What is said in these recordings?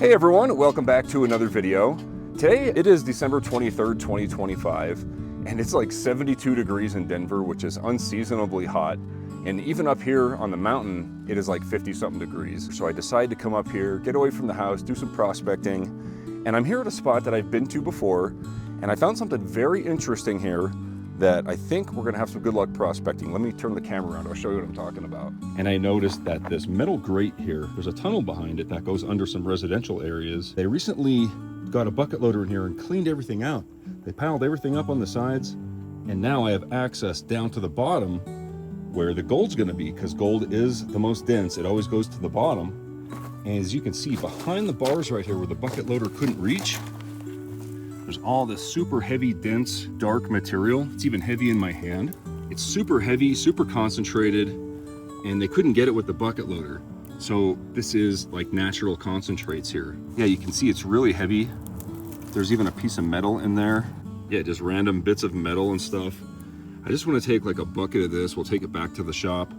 Hey everyone, welcome back to another video. Today it is December 23rd, 2025, and it's like 72 degrees in Denver, which is unseasonably hot. And even up here on the mountain, it is like 50-something degrees. So I decided to come up here, get away from the house, do some prospecting. And I'm here at a spot that I've been to before, and I found something very interesting here that I think we're gonna have some good luck prospecting. Let me turn the camera around, I'll show you what I'm talking about. And I noticed that this metal grate here, there's a tunnel behind it that goes under some residential areas. They recently got a bucket loader in here and cleaned everything out. They piled everything up on the sides, and now I have access down to the bottom where the gold's gonna be, because gold is the most dense. It always goes to the bottom. And as you can see, behind the bars right here where the bucket loader couldn't reach, there's all this super heavy, dense, dark material. It's even heavy in my hand. It's super heavy, super concentrated, and they couldn't get it with the bucket loader. So this is like natural concentrates here. Yeah, you can see it's really heavy. There's even a piece of metal in there. Yeah, just random bits of metal and stuff. I just want to take like a bucket of this. We'll take it back to the shop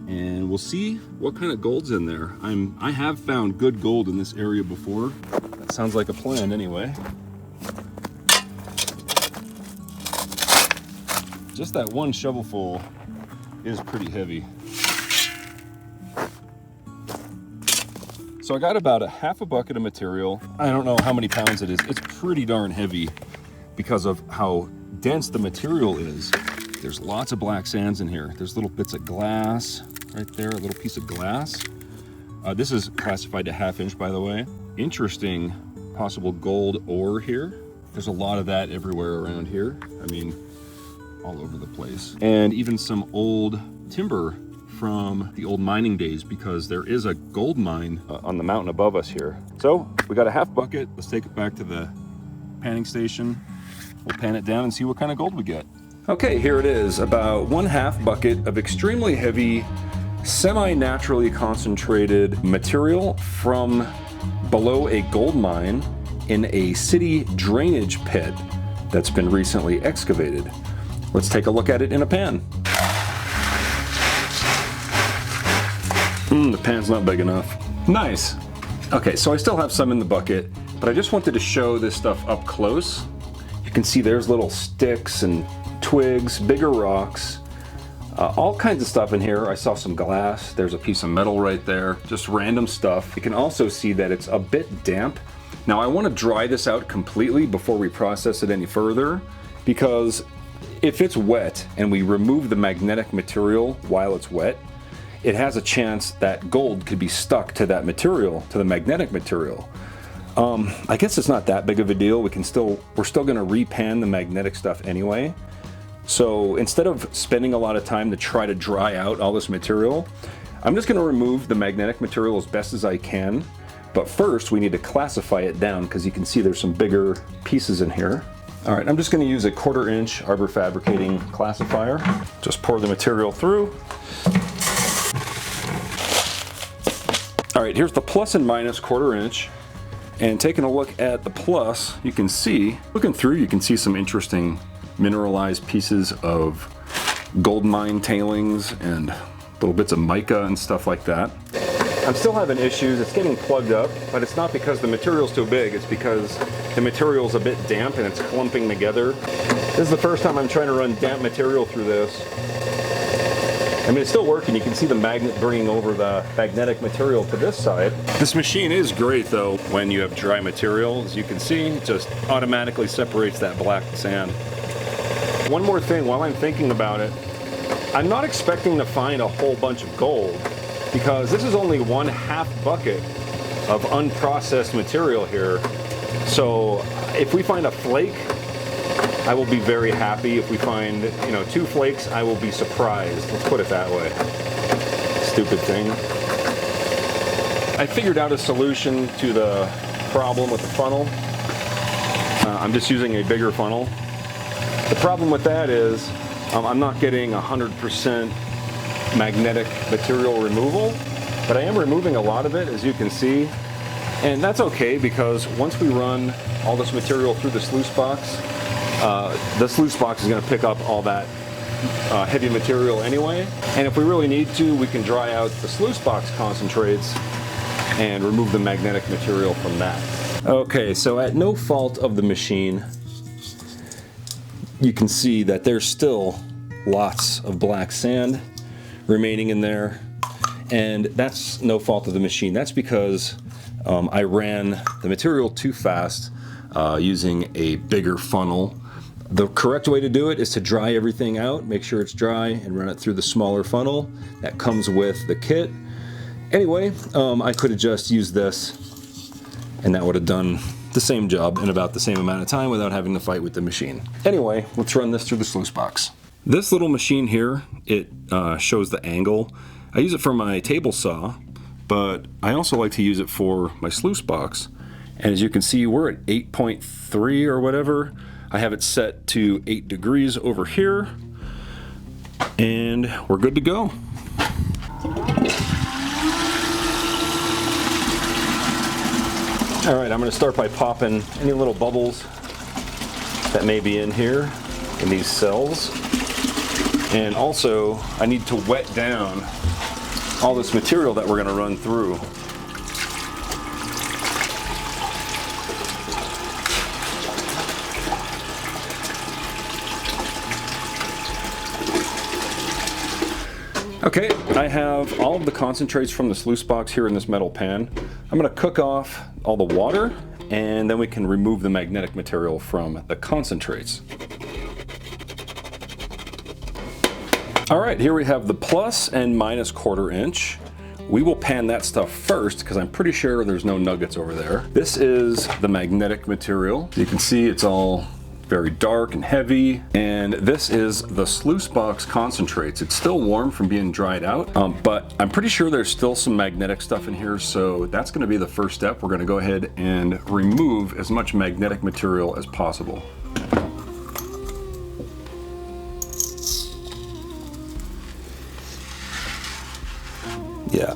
and we'll see what kind of gold's in there. I have found good gold in this area before. That sounds like a plan anyway. Just that one shovelful is pretty heavy. So I got about a half a bucket of material. I don't know how many pounds it is. It's pretty darn heavy because of how dense the material is. There's lots of black sands in here. There's little bits of glass right there, a little piece of glass. This is classified to 1/2 inch, by the way. Interesting possible gold ore here. There's a lot of that everywhere around here. I mean, all over the place. And even some old timber from the old mining days, because there is a gold mine on the mountain above us here. So we got a half bucket. Let's take it back to the panning station. We'll pan it down and see what kind of gold we get. Okay, here it is, about 1/2 bucket of extremely heavy, semi-naturally concentrated material from below a gold mine in a city drainage pit that's been recently excavated. Let's take a look at it in a pan. The pan's not big enough. Nice. Okay, so I still have some in the bucket, but I just wanted to show this stuff up close. You can see there's little sticks and twigs, bigger rocks, all kinds of stuff in here. I saw some glass. There's a piece of metal right there, just random stuff. You can also see that it's a bit damp. Now I want to dry this out completely before we process it any further, because if it's wet and we remove the magnetic material while it's wet, it has a chance that gold could be stuck to that material, to the magnetic material. I guess it's not that big of a deal. We're still going to repan the magnetic stuff anyway. So instead of spending a lot of time to try to dry out all this material, I'm just going to remove the magnetic material as best as I can. But first we need to classify it down, because you can see there's some bigger pieces in here. All right, I'm just going to use a 1/4 inch Arbor Fabricating classifier. Just pour the material through. All right, here's the plus and minus 1/4 inch. And taking a look at the plus, you can see, looking through, you can see some interesting mineralized pieces of gold mine tailings and little bits of mica and stuff like that. I'm still having issues. It's getting plugged up, but it's not because the material's too big. It's because the material's a bit damp and it's clumping together. This is the first time I'm trying to run damp material through this. I mean, it's still working. You can see the magnet bringing over the magnetic material to this side. This machine is great though when you have dry material. As you can see, it just automatically separates that black sand. One more thing while I'm thinking about it, I'm not expecting to find a whole bunch of gold, because this is only 1/2 bucket of unprocessed material here. So if we find a flake, I will be very happy. If we find, 2 flakes, I will be surprised. Let's put it that way. Stupid thing. I figured out a solution to the problem with the funnel. I'm just using a bigger funnel. The problem with that is I'm not getting 100% magnetic material removal, but I am removing a lot of it, as you can see. And that's okay, because once we run all this material through the sluice box is going to pick up all that heavy material anyway. And if we really need to, we can dry out the sluice box concentrates and remove the magnetic material from that. Okay, so at no fault of the machine, you can see that there's still lots of black sand remaining in there, and that's no fault of the machine. That's because I ran the material too fast using a bigger funnel. The correct way to do it is to dry everything out, make sure it's dry, and run it through the smaller funnel that comes with the kit. Anyway, I could have just used this, and that would have done the same job in about the same amount of time without having to fight with the machine. Anyway, let's run this through the sluice box. This little machine here, it shows the angle. I use it for my table saw, but I also like to use it for my sluice box. And as you can see, we're at 8.3 or whatever. I have it set to 8 degrees over here, and we're good to go. All right, I'm going to start by popping any little bubbles that may be in here in these cells. And also, I need to wet down all this material that we're going to run through. Okay, I have all of the concentrates from the sluice box here in this metal pan. I'm going to cook off all the water, and then we can remove the magnetic material from the concentrates. All right, here we have the plus and minus 1/4 inch. We will pan that stuff first because I'm pretty sure there's no nuggets over there. This is the magnetic material. You can see it's all very dark and heavy, and this is the sluice box concentrates. It's still warm from being dried out, but I'm pretty sure there's still some magnetic stuff in here, so that's going to be the first step. We're going to go ahead and remove as much magnetic material as possible. Yeah,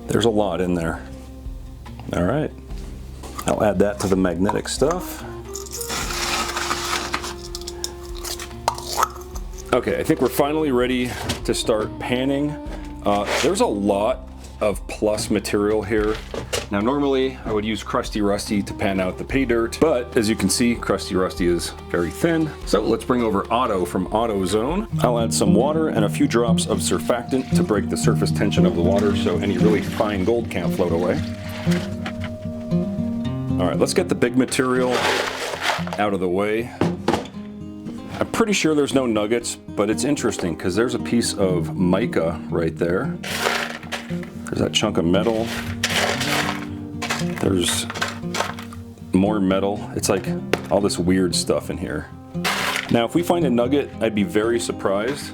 there's a lot in there. All right, I'll add that to the magnetic stuff. Okay, I think we're finally ready to start panning. There's a lot of plus material here. Now normally I would use Crusty Rusty to pan out the pay dirt, but as you can see, Crusty Rusty is very thin. So let's bring over Auto from AutoZone. I'll add some water and a few drops of surfactant to break the surface tension of the water so any really fine gold can't float away. All right, let's get the big material out of the way. I'm pretty sure there's no nuggets, but it's interesting because there's a piece of mica right there. There's that chunk of metal. There's more metal. It's like all this weird stuff in here. Now, if we find a nugget, I'd be very surprised.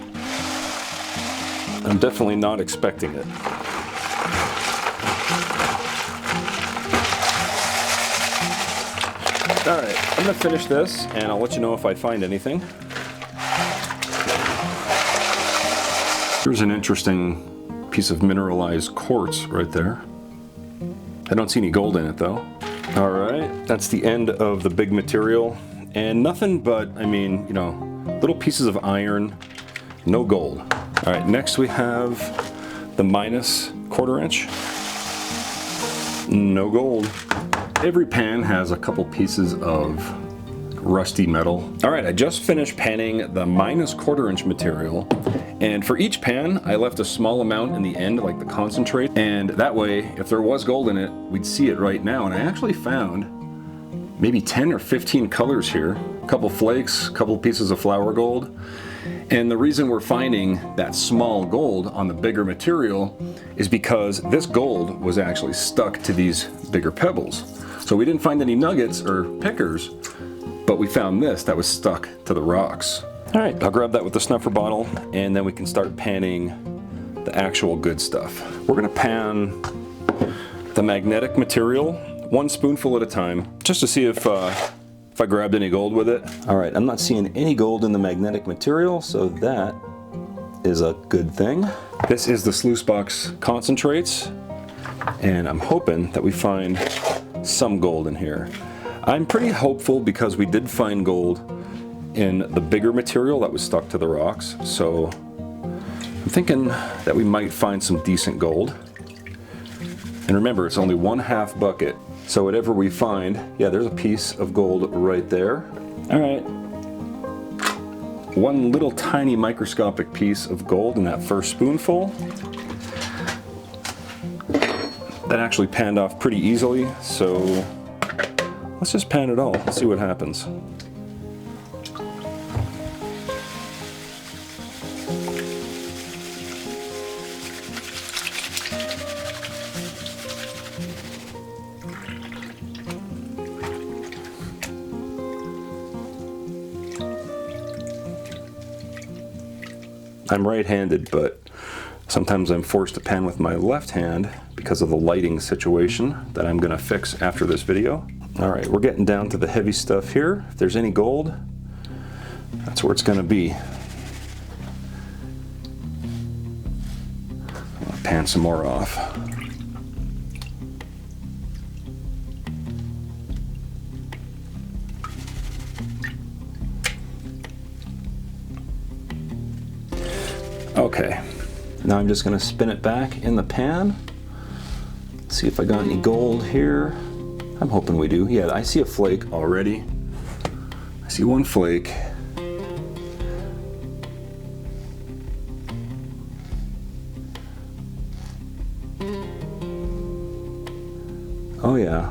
I'm definitely not expecting it. All right, I'm gonna finish this and I'll let you know if I find anything. Here's an interesting piece of mineralized quartz right there. I don't see any gold in it though. All right, that's the end of the big material, and nothing but, I mean, you know, little pieces of iron, no gold. All right, next we have the minus 1/4 inch. No gold. Every pan has a couple pieces of rusty metal. All right, I just finished panning the minus 1/4 inch material, and for each pan I left a small amount in the end, like the concentrate, and that way if there was gold in it we'd see it right now. And I actually found maybe 10 or 15 colors here, a couple flakes, a couple pieces of flour gold. And the reason we're finding that small gold on the bigger material is because this gold was actually stuck to these bigger pebbles. So we didn't find any nuggets or pickers, but we found this that was stuck to the rocks. All right, I'll grab that with the snuffer bottle, and then we can start panning the actual good stuff. We're gonna pan the magnetic material 1 spoonful at a time, just to see if I grabbed any gold with it. All right, I'm not seeing any gold in the magnetic material, so that is a good thing. This is the sluice box concentrates, and I'm hoping that we find some gold in here. I'm pretty hopeful because we did find gold in the bigger material that was stuck to the rocks, so I'm thinking that we might find some decent gold. And remember, it's only 1/2 bucket. So whatever we find, yeah, there's a piece of gold right there. All right. One little tiny microscopic piece of gold in that first spoonful. That actually panned off pretty easily, so let's just pan it all, see what happens. I'm right-handed, but sometimes I'm forced to pan with my left hand because of the lighting situation that I'm gonna fix after this video. All right, we're getting down to the heavy stuff here. If there's any gold, that's where it's gonna be. I'll pan some more off. Okay, now I'm just going to spin it back in the pan. See if I got any gold here. I'm hoping we do. Yeah, I see a flake already. I see one flake. Oh yeah.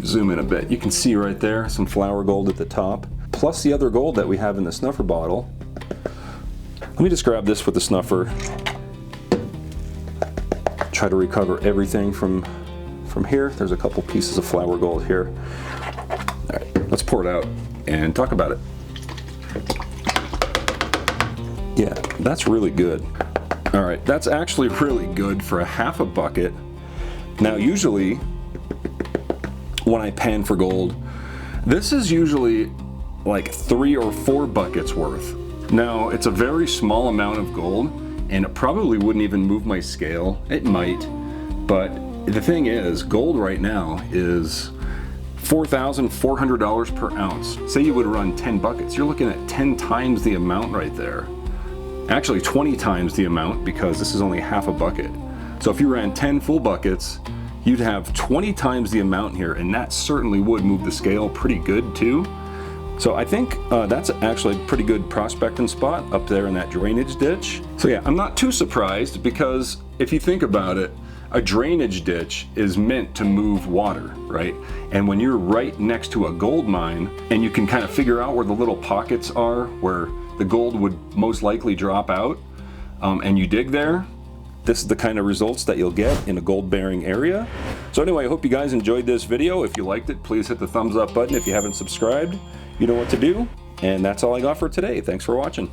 Zoom in a bit. You can see right there some flour gold at the top, plus the other gold that we have in the snuffer bottle. Let me just grab this with the snuffer. Try to recover everything from here. There's a couple pieces of flour gold here. All right, let's pour it out and talk about it. Yeah, that's really good. All right, that's actually really good for 1/2 bucket. Now, usually when I pan for gold, this is usually like 3 or 4 buckets worth. Now, it's a very small amount of gold, and it probably wouldn't even move my scale. It might, but the thing is, gold right now is $4,400 per ounce. Say you would run 10 buckets, you're looking at 10 times the amount right there. Actually 20 times the amount, because this is only 1/2 bucket. So if you ran 10 full buckets, you'd have 20 times the amount here, and that certainly would move the scale pretty good too. So I think that's actually a pretty good prospecting spot up there in that drainage ditch. So yeah, I'm not too surprised, because if you think about it, a drainage ditch is meant to move water, right? And when you're right next to a gold mine, and you can kind of figure out where the little pockets are where the gold would most likely drop out, and you dig there, this is the kind of results that you'll get in a gold bearing area. So anyway, I hope you guys enjoyed this video. If you liked it, please hit the thumbs up button. If you haven't subscribed, you know what to do. And that's all I got for today. Thanks for watching.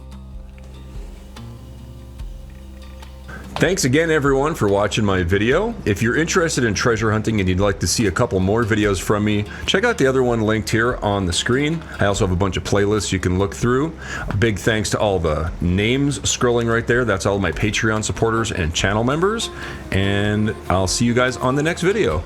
Thanks again, everyone, for watching my video. If you're interested in treasure hunting and you'd like to see a couple more videos from me, check out the other one linked here on the screen. I also have a bunch of playlists you can look through. A big thanks to all the names scrolling right there. That's all my Patreon supporters and channel members. And I'll see you guys on the next video.